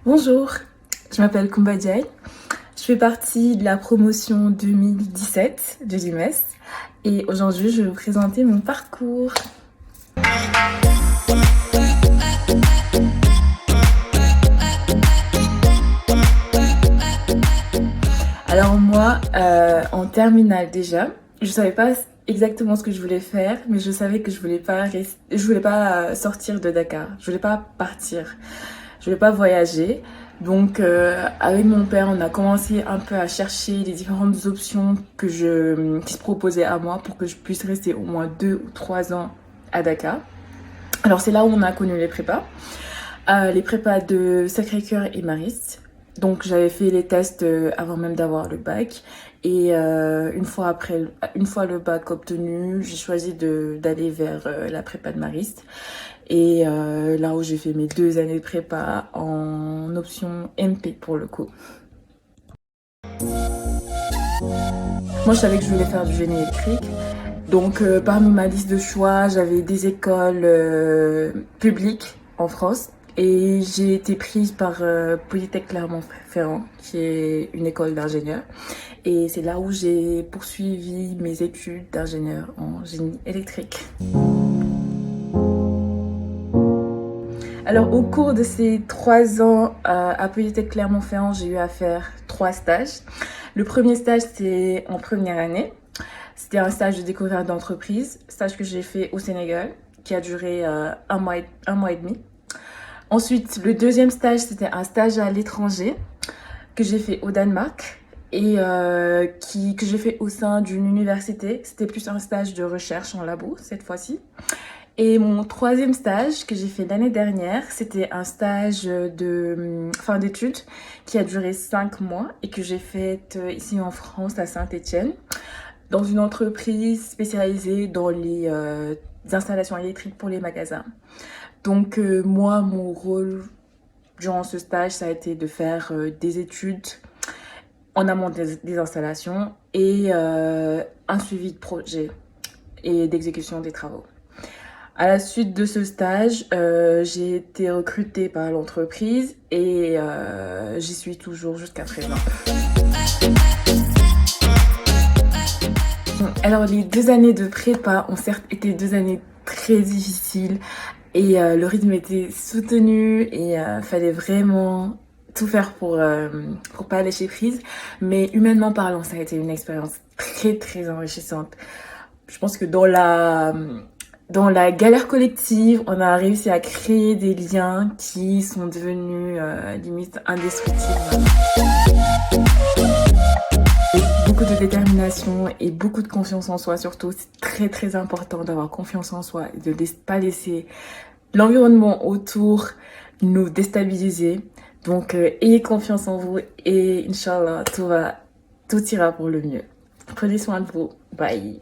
Bonjour, je m'appelle Koumba Diaye. Je fais partie de la promotion 2017 de l'IMES et aujourd'hui je vais vous présenter mon parcours. Alors moi, en terminale déjà, je savais pas exactement ce que je voulais faire, mais je savais que je voulais pas sortir de Dakar, je voulais pas partir, je voulais pas voyager. Donc avec mon père, on a commencé un peu à chercher les différentes options qui se proposaient à moi pour que je puisse rester au moins 2 ou 3 ans à Dakar. Alors c'est là où on a connu les prépas de Sacré-Cœur et Marist. Donc j'avais fait les tests avant même d'avoir le bac et une fois le bac obtenu, j'ai choisi d'aller vers la prépa de Marist et là où j'ai fait mes 2 années de prépa en option MP pour le coup. Moi je savais que je voulais faire du génie électrique. Donc parmi ma liste de choix, j'avais des écoles publiques en France et j'ai été prise par Polytech Clermont-Ferrand, qui est une école d'ingénieur. Et c'est là où j'ai poursuivi mes études d'ingénieur en génie électrique. Alors au cours de ces 3 ans à Polytech Clermont-Ferrand, j'ai eu à faire 3 stages. Le premier stage, c'était en première année. C'était un stage de découverte d'entreprise, stage que j'ai fait au Sénégal, qui a duré un mois et demi. Ensuite, le deuxième stage, c'était un stage à l'étranger que j'ai fait au Danemark et que j'ai fait au sein d'une université. C'était plus un stage de recherche en labo cette fois-ci. Et mon troisième stage que j'ai fait l'année dernière, c'était un stage de fin d'études qui a duré 5 mois et que j'ai fait ici en France à Saint-Étienne, dans une entreprise spécialisée dans les installations électriques pour les magasins. Donc moi, mon rôle durant ce stage, ça a été de faire des études en amont des installations et un suivi de projet et d'exécution des travaux. À la suite de ce stage, j'ai été recrutée par l'entreprise et j'y suis toujours jusqu'à présent. Alors les 2 années de prépa ont certes été 2 années très difficiles et le rythme était soutenu et fallait vraiment tout faire pour pas lâcher prise. Mais humainement parlant, ça a été une expérience très très enrichissante. Je pense que dans la galère collective, on a réussi à créer des liens qui sont devenus limite indestructibles. Beaucoup de détermination et beaucoup de confiance en soi surtout. C'est très très important d'avoir confiance en soi et de ne pas laisser l'environnement autour nous déstabiliser. Donc ayez confiance en vous et Inch'Allah, tout ira pour le mieux. Prenez soin de vous. Bye.